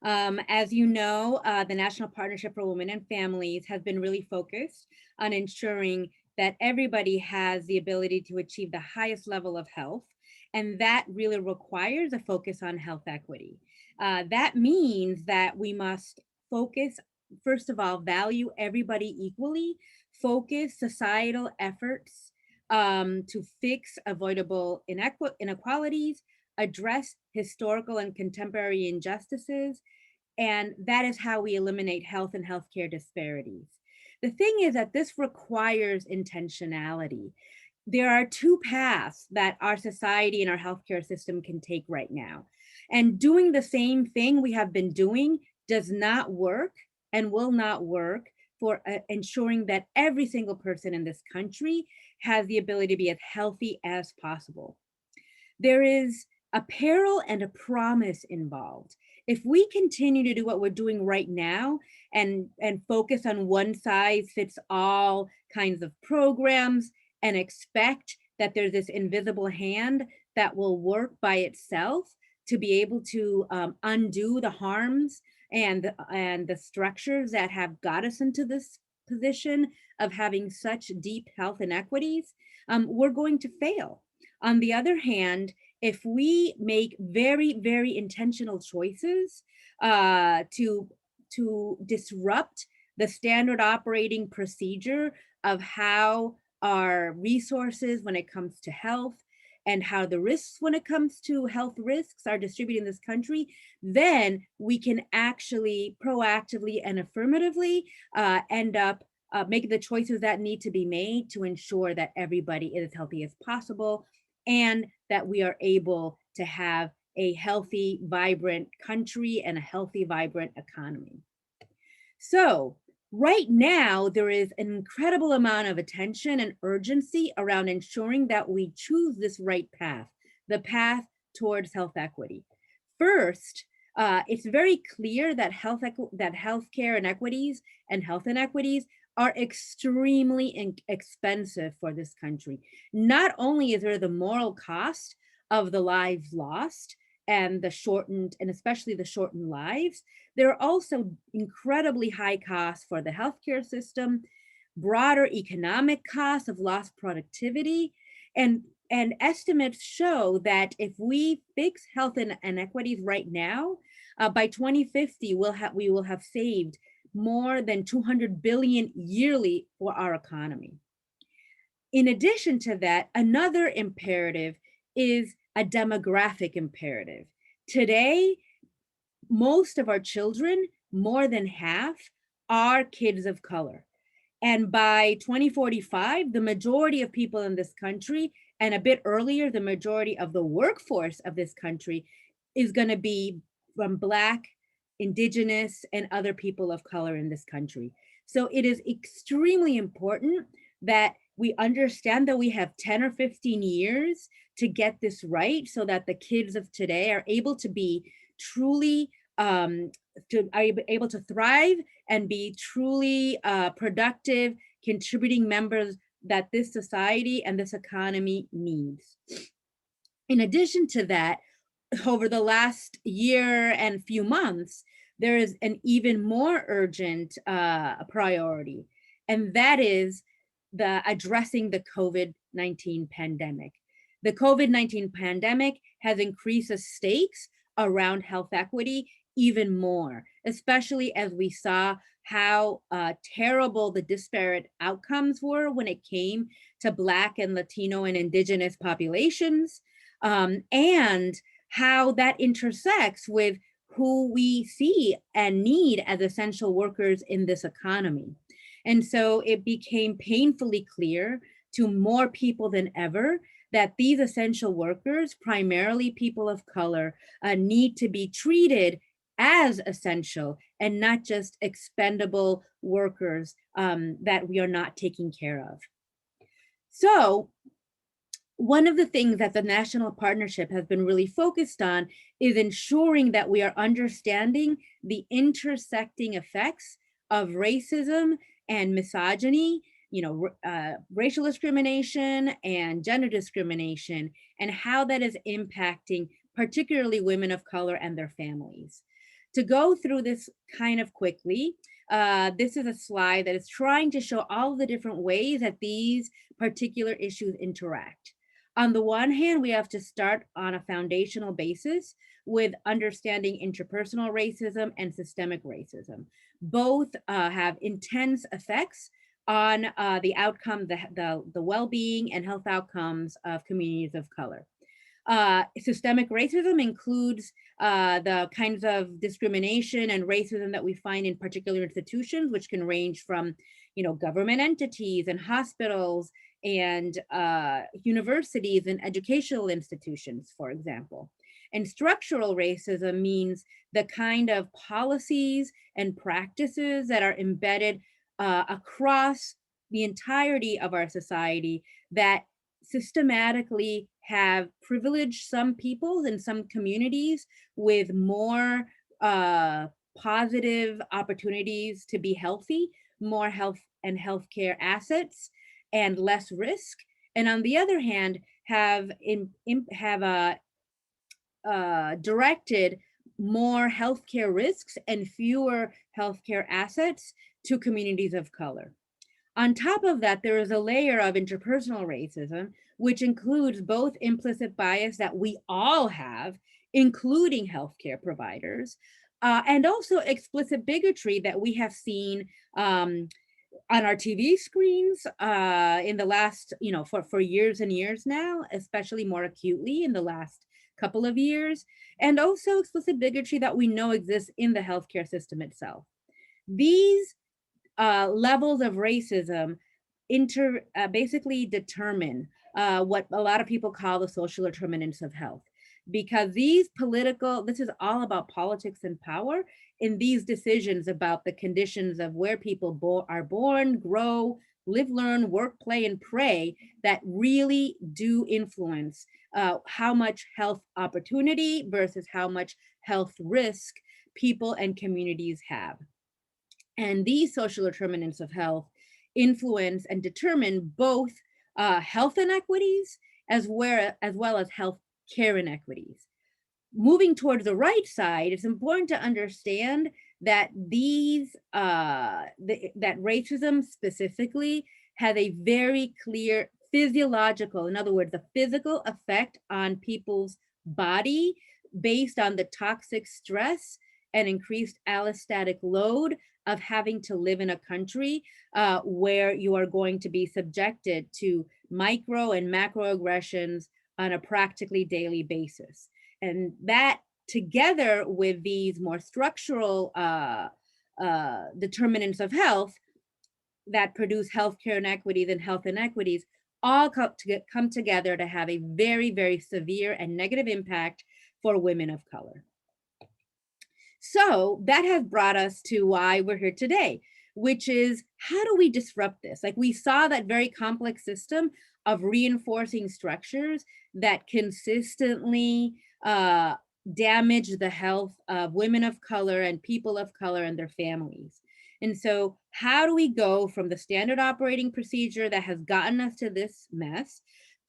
As you know, the National Partnership for Women and Families has been really focused on ensuring that everybody has the ability to achieve the highest level of health. And that really requires a focus on health equity. That means that we must focus, first of all, value everybody equally, focus societal efforts to fix avoidable inequalities, address historical and contemporary injustices, and that is how we eliminate health and healthcare disparities. The thing is that this requires intentionality. There are two paths that our society and our healthcare system can take right now. And doing the same thing we have been doing does not work and will not work for ensuring that every single person in this country has the ability to be as healthy as possible. There is a peril and a promise involved. If we continue to do what we're doing right now and focus on one size fits all kinds of programs and expect that there's this invisible hand that will work by itself to be able to undo the harms and the structures that have got us into this position of having such deep health inequities, we're going to fail. On the other hand, if we make very, very intentional choices to disrupt the standard operating procedure of how our resources when it comes to health and how the risks when it comes to health risks are distributed in this country, then we can actually proactively and affirmatively end up making the choices that need to be made to ensure that everybody is as healthy as possible and that we are able to have a healthy, vibrant country and a healthy, vibrant economy. So, right now, there is an incredible amount of attention and urgency around ensuring that we choose this right path, the path towards health equity. First, it's very clear that that healthcare inequities and health inequities are extremely expensive for this country. Not only is there the moral cost of the lives lost and the shortened, and especially the shortened lives, there are also incredibly high costs for the healthcare system, broader economic costs of lost productivity, and estimates show that if we fix health inequities right now, by 2050, we will have saved more than 200 billion yearly for our economy. In addition to that, another imperative is a demographic imperative. Today, most of our children, more than half, are kids of color. And by 2045, the majority of people in this country, and a bit earlier, the majority of the workforce of this country is going to be from Black, Indigenous, and other people of color in this country. So it is extremely important that we understand that we have 10 or 15 years to get this right so that the kids of today are able to be truly able to thrive and be truly productive, contributing members that this society and this economy needs. In addition to that, over the last year and few months, there is an even more urgent priority, and that is addressing the COVID-19 pandemic. The COVID-19 pandemic has increased the stakes around health equity even more, especially as we saw how terrible the disparate outcomes were when it came to Black and Latino and Indigenous populations, and how that intersects with who we see and need as essential workers in this economy. And so it became painfully clear to more people than ever that these essential workers, primarily people of color, need to be treated as essential and not just expendable workers that we are not taking care of. So one of the things that the National Partnership has been really focused on is ensuring that we are understanding the intersecting effects of racism and misogyny, racial discrimination and gender discrimination, and how that is impacting particularly women of color and their families. To go through this kind of quickly, this is a slide that is trying to show all the different ways that these particular issues interact. On the one hand, we have to start on a foundational basis with understanding interpersonal racism and systemic racism. Both have intense effects on the outcome, the well-being and health outcomes of communities of color. Systemic racism includes the kinds of discrimination and racism that we find in particular institutions, which can range from, government entities and hospitals and universities and educational institutions, for example. And structural racism means the kind of policies and practices that are embedded across the entirety of our society that systematically have privileged some peoples and some communities with more positive opportunities to be healthy, more health and healthcare assets, and less risk. And on the other hand, have directed more healthcare risks and fewer healthcare assets to communities of color. On top of that, there is a layer of interpersonal racism, which includes both implicit bias that we all have, including healthcare providers, and also explicit bigotry that we have seen on our TV screens in the last, for years and years now, especially more acutely in the last couple of years, and also explicit bigotry that we know exists in the healthcare system itself. These levels of racism basically determine what a lot of people call the social determinants of health. Because this is all about politics and power in these decisions about the conditions of where people are born, grow, live, learn, work, play, and pray that really do influence how much health opportunity versus how much health risk people and communities have. And these social determinants of health influence and determine both health inequities as well as health care inequities. Moving towards the right side, it's important to understand that that racism specifically has a very clear physiological, in other words, the physical effect on people's body based on the toxic stress and increased allostatic load of having to live in a country where you are going to be subjected to micro and macroaggressions on a practically daily basis. And that, together with these more structural determinants of health that produce healthcare inequities and health inequities, all come together to have a very, very severe and negative impact for women of color. So that has brought us to why we're here today, which is, how do we disrupt this? Like, we saw that very complex system of reinforcing structures that consistently damage the health of women of color and people of color and their families. And so how do we go from the standard operating procedure that has gotten us to this mess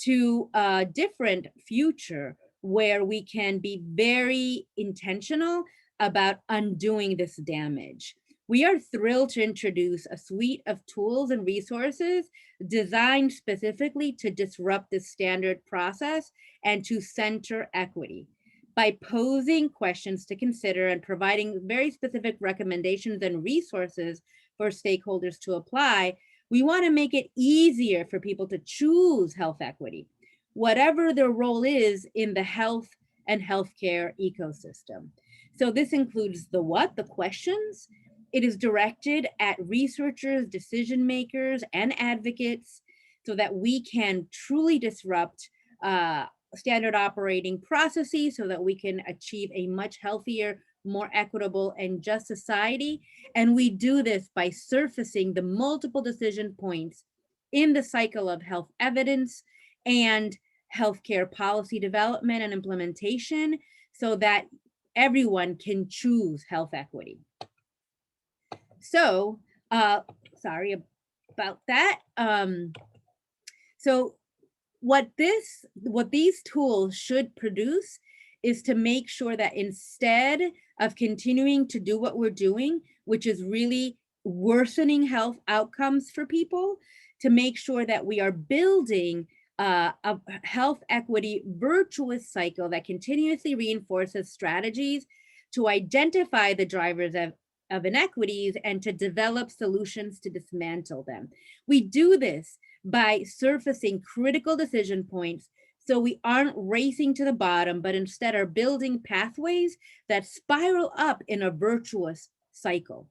to a different future where we can be very intentional about undoing this damage? We are thrilled to introduce a suite of tools and resources designed specifically to disrupt this standard process and to center equity. By posing questions to consider and providing very specific recommendations and resources for stakeholders to apply, we want to make it easier for people to choose health equity, whatever their role is in the health and healthcare ecosystem. So this includes the what, the questions. It is directed at researchers, decision makers, and advocates so that we can truly disrupt standard operating processes so that we can achieve a much healthier, more equitable, and just society. And we do this by surfacing the multiple decision points in the cycle of health evidence and healthcare policy development and implementation so that everyone can choose health equity. So, sorry about that. So what these tools should produce is to make sure that instead of continuing to do what we're doing, which is really worsening health outcomes for people, to make sure that we are building a health equity virtuous cycle that continuously reinforces strategies to identify the drivers of inequities and to develop solutions to dismantle them. We do this by surfacing critical decision points so we aren't racing to the bottom, but instead are building pathways that spiral up in a virtuous cycle.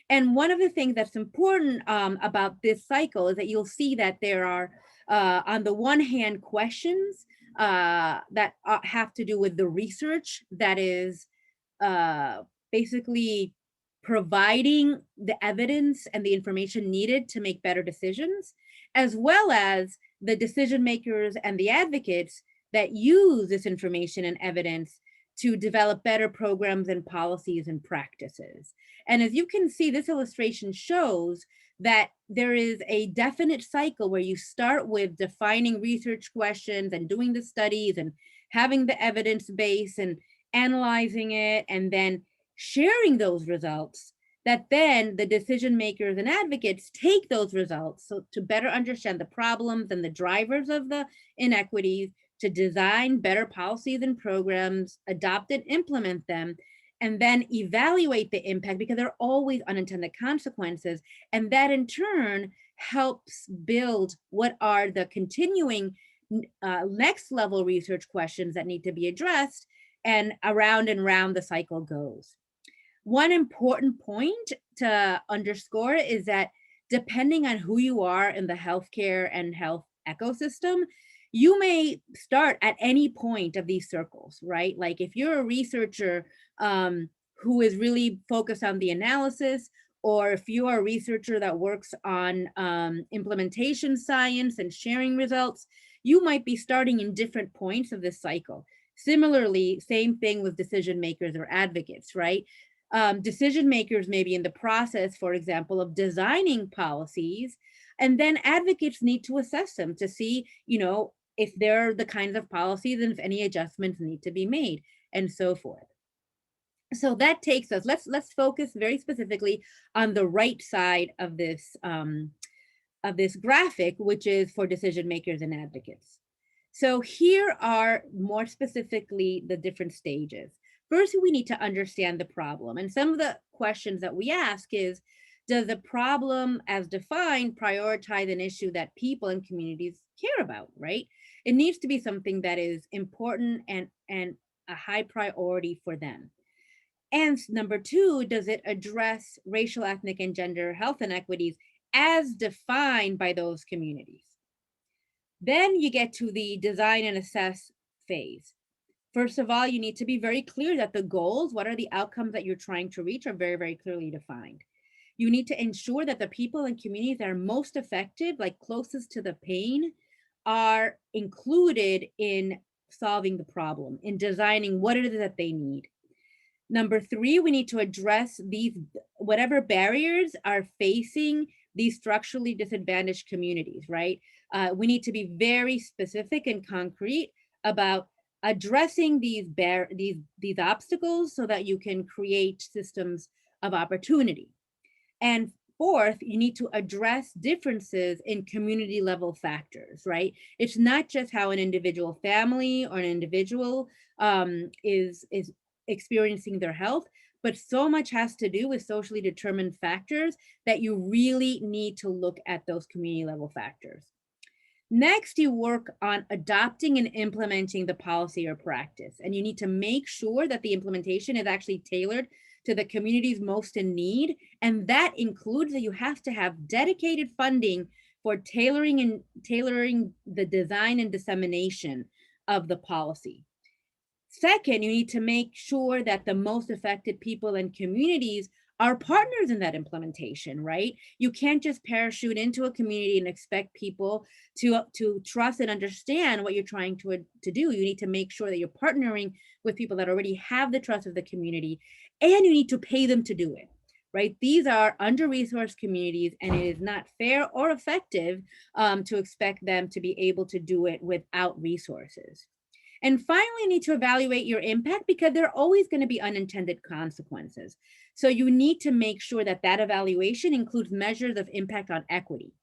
And one of the things that's important about this cycle is that you'll see that there are, on the one hand, questions that have to do with the research that is basically providing the evidence and the information needed to make better decisions, as well as the decision makers and the advocates that use this information and evidence to develop better programs and policies and practices. And as you can see, this illustration shows that there is a definite cycle where you start with defining research questions and doing the studies and having the evidence base and analyzing it and then sharing those results, that then the decision makers and advocates take those results so to better understand the problems and the drivers of the inequities, to design better policies and programs, adopt and implement them, and then evaluate the impact, because there are always unintended consequences. And that in turn helps build what are the continuing next level research questions that need to be addressed, and around the cycle goes. One important point to underscore is that depending on who you are in the healthcare and health ecosystem, you may start at any point of these circles, right? Like if you're a researcher who is really focused on the analysis, or if you are a researcher that works on implementation science and sharing results, you might be starting in different points of this cycle. Similarly, same thing with decision makers or advocates, right? Decision makers may be in the process, for example, of designing policies, and then advocates need to assess them to see, if they're the kinds of policies and if any adjustments need to be made, and so forth. So that takes us, let's focus very specifically on the right side of this graphic, which is for decision makers and advocates. So here are more specifically the different stages. First, we need to understand the problem. And some of the questions that we ask is, does the problem as defined prioritize an issue that people and communities care about, right? It needs to be something that is important and a high priority for them. And number two, does it address racial, ethnic, and gender health inequities as defined by those communities? Then you get to the design and assess phase. First of all, you need to be very clear that the goals, what are the outcomes that you're trying to reach, are very, very clearly defined. You need to ensure that the people and communities that are most affected, like closest to the pain, are included in solving the problem, in designing what it is that they need. Number three, we need to address these, whatever barriers are facing these structurally disadvantaged communities, right? We need to be very specific and concrete about addressing these obstacles so that you can create systems of opportunity. And fourth, you need to address differences in community level factors, right? It's not just how an individual family or an individual is experiencing their health, but so much has to do with socially determined factors that you really need to look at those community level factors. Next, you work on adopting and implementing the policy or practice, and you need to make sure that the implementation is actually tailored to the communities most in need. And that includes that you have to have dedicated funding for tailoring the design and dissemination of the policy. Second, you need to make sure that the most affected people and communities are partners in that implementation, right? You can't just parachute into a community and expect people to trust and understand what you're trying to do. You need to make sure that you're partnering with people that already have the trust of the community, and you need to pay them to do it, right? These are under-resourced communities, and it is not fair or effective to expect them to be able to do it without resources. And finally, you need to evaluate your impact because there are always going to be unintended consequences. So you need to make sure that that evaluation includes measures of impact on equity.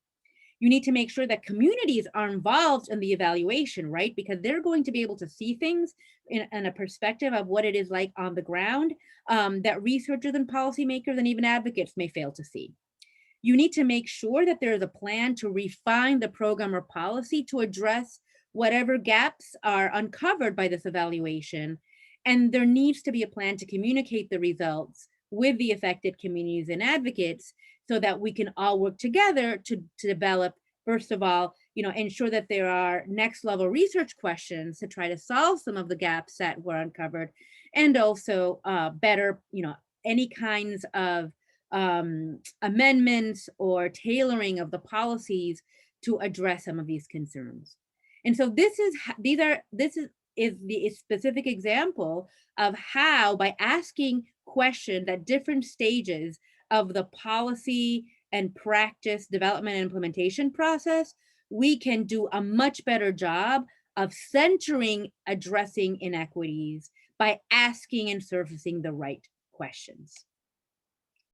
You need to make sure that communities are involved in the evaluation, right? Because they're going to be able to see things in a perspective of what it is like on the ground, that researchers and policymakers and even advocates may fail to see. You need to make sure that there is a plan to refine the program or policy to address whatever gaps are uncovered by this evaluation. And there needs to be a plan to communicate the results with the affected communities and advocates so that we can all work together to develop, first of all, ensure that there are next level research questions to try to solve some of the gaps that were uncovered, and also better, any kinds of amendments or tailoring of the policies to address some of these concerns. And so this is the specific example of how, by asking questions at different stages of the policy and practice development and implementation process, we can do a much better job of centering addressing inequities by asking and surfacing the right questions.